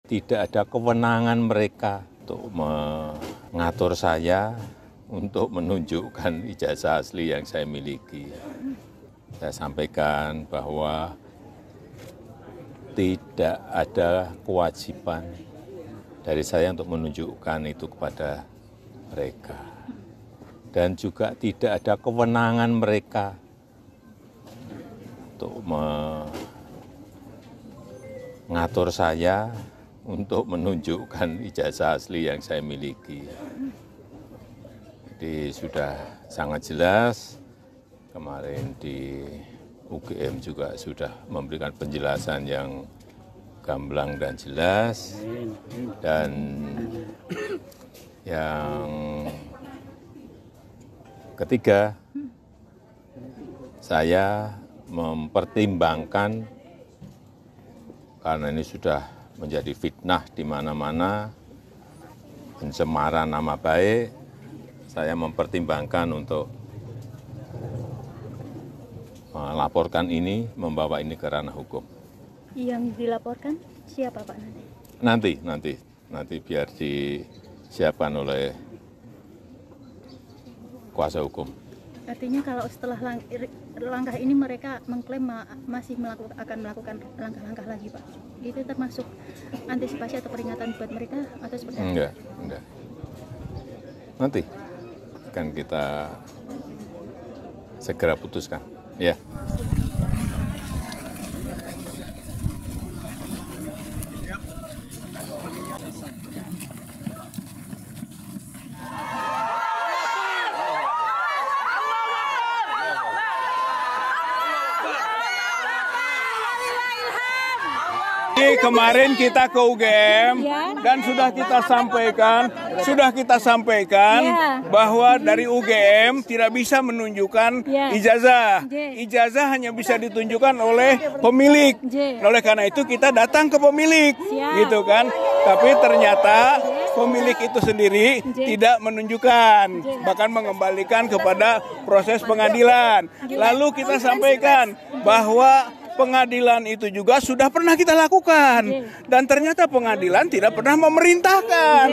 Tidak ada kewenangan mereka untuk mengatur saya untuk menunjukkan ijazah asli yang saya miliki. Saya sampaikan bahwa tidak ada kewajiban dari saya untuk menunjukkan itu kepada mereka. Dan juga tidak ada kewenangan mereka untuk mengatur saya untuk menunjukkan ijazah asli yang saya miliki. Jadi sudah sangat jelas, kemarin di UGM juga sudah memberikan penjelasan yang gamblang dan jelas. Dan yang ketiga, saya mempertimbangkan, karena ini sudah menjadi fitnah di mana-mana, pencemaran nama baik, saya mempertimbangkan untuk melaporkan ini, membawa ini ke ranah hukum. Yang dilaporkan siapa Pak nanti? Nanti biar disiapkan oleh kuasa hukum. Artinya kalau setelah langkah ini mereka mengklaim masih akan melakukan langkah-langkah lagi Pak. Itu termasuk antisipasi atau peringatan buat mereka atau seperti apa? Enggak. Nanti akan kita segera putuskan. Ya. Kemarin kita ke UGM dan sudah kita sampaikan bahwa dari UGM tidak bisa menunjukkan ijazah. Ijazah hanya bisa ditunjukkan oleh pemilik. Oleh karena itu kita datang ke pemilik, gitu kan. Tapi ternyata pemilik itu sendiri tidak menunjukkan, bahkan mengembalikan kepada proses pengadilan. Lalu kita sampaikan bahwa pengadilan itu juga sudah pernah kita lakukan, dan ternyata pengadilan tidak pernah memerintahkan.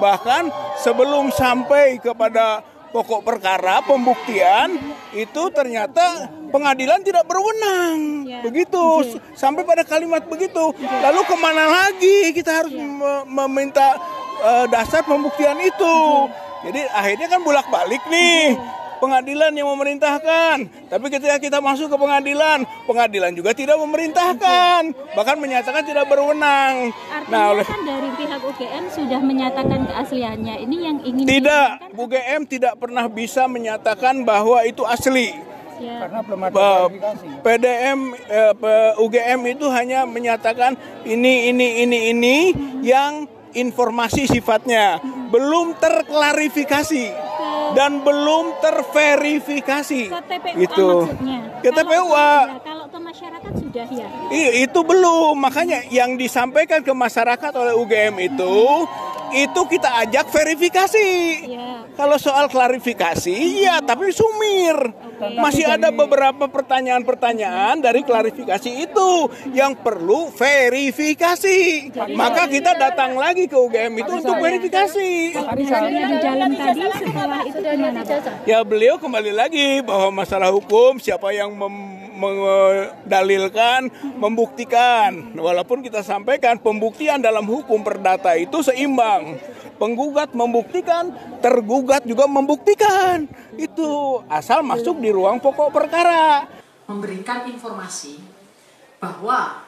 Bahkan sebelum sampai kepada pokok perkara pembuktian itu ternyata pengadilan tidak berwenang. Begitu, sampai pada kalimat begitu. Lalu kemana lagi kita harus meminta dasar pembuktian itu? Jadi akhirnya kan bolak-balik nih. Pengadilan yang memerintahkan, tapi ketika kita masuk ke pengadilan, pengadilan juga tidak memerintahkan, bahkan menyatakan tidak berwenang. Artinya kan dari pihak UGM sudah menyatakan keasliannya, ini yang ingin tidak, UGM tidak pernah bisa menyatakan bahwa itu asli. Karena belum ada verifikasi. UGM itu hanya menyatakan ini yang informasi sifatnya belum terklarifikasi dan belum terverifikasi. Ke TPUA itu maksudnya. Ke TPUA. Kalau ke masyarakat sudah ya. Itu belum, makanya yang disampaikan ke masyarakat oleh UGM itu kita ajak verifikasi. Kalau soal klarifikasi, ya tapi sumir. Masih ada beberapa pertanyaan-pertanyaan dari klarifikasi itu yang perlu verifikasi. Maka kita datang lagi ke UGM itu untuk verifikasi. Di jalan tadi setelah itu gimana Pak? Ya beliau kembali lagi bahwa masalah hukum siapa yang mendalilkan, membuktikan. Walaupun kita sampaikan pembuktian dalam hukum perdata itu seimbang. Penggugat membuktikan, tergugat juga membuktikan. Itu asal masuk di ruang pokok perkara. Memberikan informasi bahwa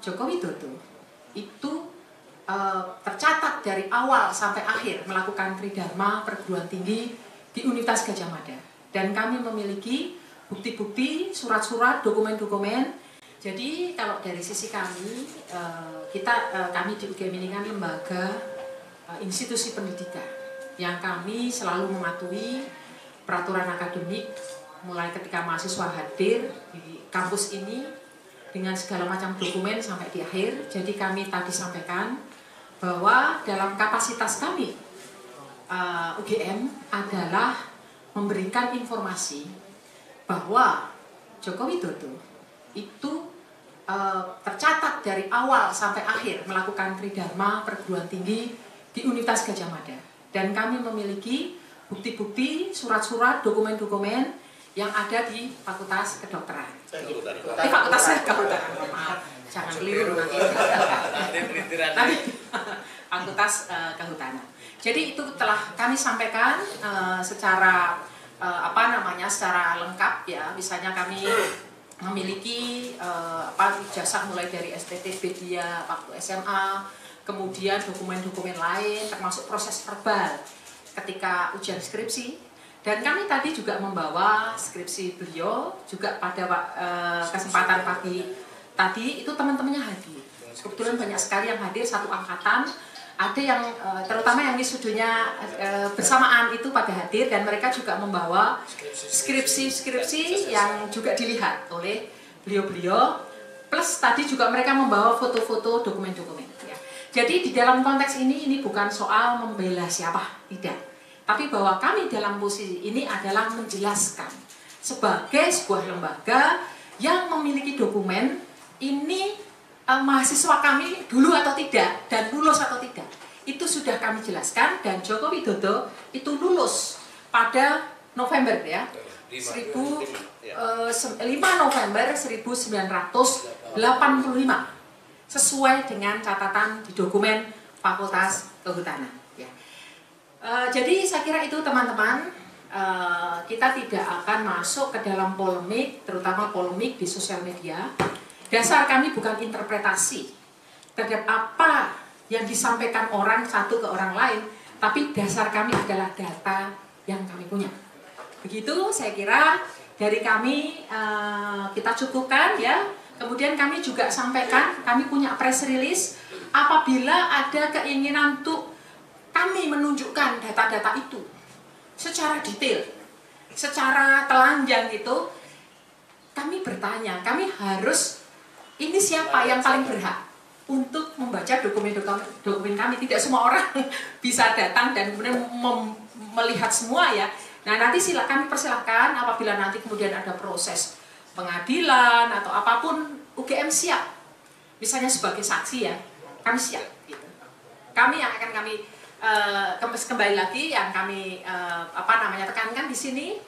Joko Widodo itu tercatat dari awal sampai akhir melakukan tridharma perguruan tinggi di Universitas Gadjah Mada. Dan kami memiliki bukti-bukti, surat-surat, dokumen-dokumen. Jadi kalau dari sisi kami, kami di UGM ini kan lembaga institusi pendidikan yang kami selalu mematuhi peraturan akademik mulai ketika mahasiswa hadir di kampus ini dengan segala macam dokumen sampai di akhir. Jadi kami tadi sampaikan bahwa dalam kapasitas kami UGM adalah memberikan informasi bahwa Joko Widodo itu tercatat dari awal sampai akhir melakukan tridharma perguruan tinggi di Universitas Gadjah Mada. Dan kami memiliki bukti-bukti, surat-surat, dokumen-dokumen yang ada di Fakultas Kedokteran. Fakultas Kedokteran, maaf, jangan keliru nanti. Fakultas Kehutanan. Jadi itu telah kami sampaikan secara secara lengkap ya. Misalnya kami memiliki ijazah mulai dari STTB dia waktu SMA, kemudian dokumen-dokumen lain termasuk proses verbal ketika ujian skripsi. Dan kami tadi juga membawa skripsi beliau juga pada kesempatan pagi tadi itu teman-temannya hadir. Kebetulan banyak sekali yang hadir, satu angkatan. Ada yang terutama yang wisudunya bersamaan itu pada hadir dan mereka juga membawa skripsi yang juga dilihat oleh beliau-beliau. Plus tadi juga mereka membawa foto-foto dokumen-dokumen. Ya. Jadi di dalam konteks ini bukan soal membela siapa, tidak. Tapi bahwa kami dalam posisi ini adalah menjelaskan sebagai sebuah lembaga yang memiliki dokumen ini mahasiswa kami dulu atau tidak dan lulus atau tidak. Itu sudah kami jelaskan dan Joko Widodo itu lulus pada November ya. 5 November 1985 sesuai dengan catatan di dokumen Fakultas Kehutanan ya. Jadi saya kira itu teman-teman, kita tidak akan masuk ke dalam polemik, terutama polemik di sosial media. Dasar kami bukan interpretasi terhadap apa yang disampaikan orang satu ke orang lain, tapi dasar kami adalah data yang kami punya. Begitu saya kira dari kami kita cukupkan ya. Kemudian kami juga sampaikan, kami punya press release apabila ada keinginan untuk kami menunjukkan data-data itu secara detail, secara telanjang gitu. Kami bertanya, kami harus ini siapa yang paling berhak untuk membaca dokumen kami. Tidak semua orang bisa datang dan kemudian melihat semua ya. Nah nanti kami persilahkan apabila nanti kemudian ada proses pengadilan atau apapun, UGM siap. Misalnya sebagai saksi ya, kami siap. Gitu. Kami yang akan kami kembali lagi yang kami tekankan di sini,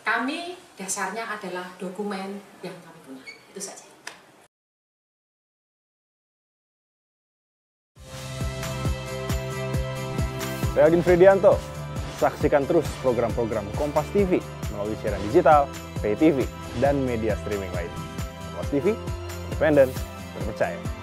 kami dasarnya adalah dokumen yang kami punya. Itu saja. Saya Agin Fridianto. Saksikan terus program-program Kompas TV melalui siaran digital, pay TV, dan media streaming lain. Kompas TV, independen, terpercaya.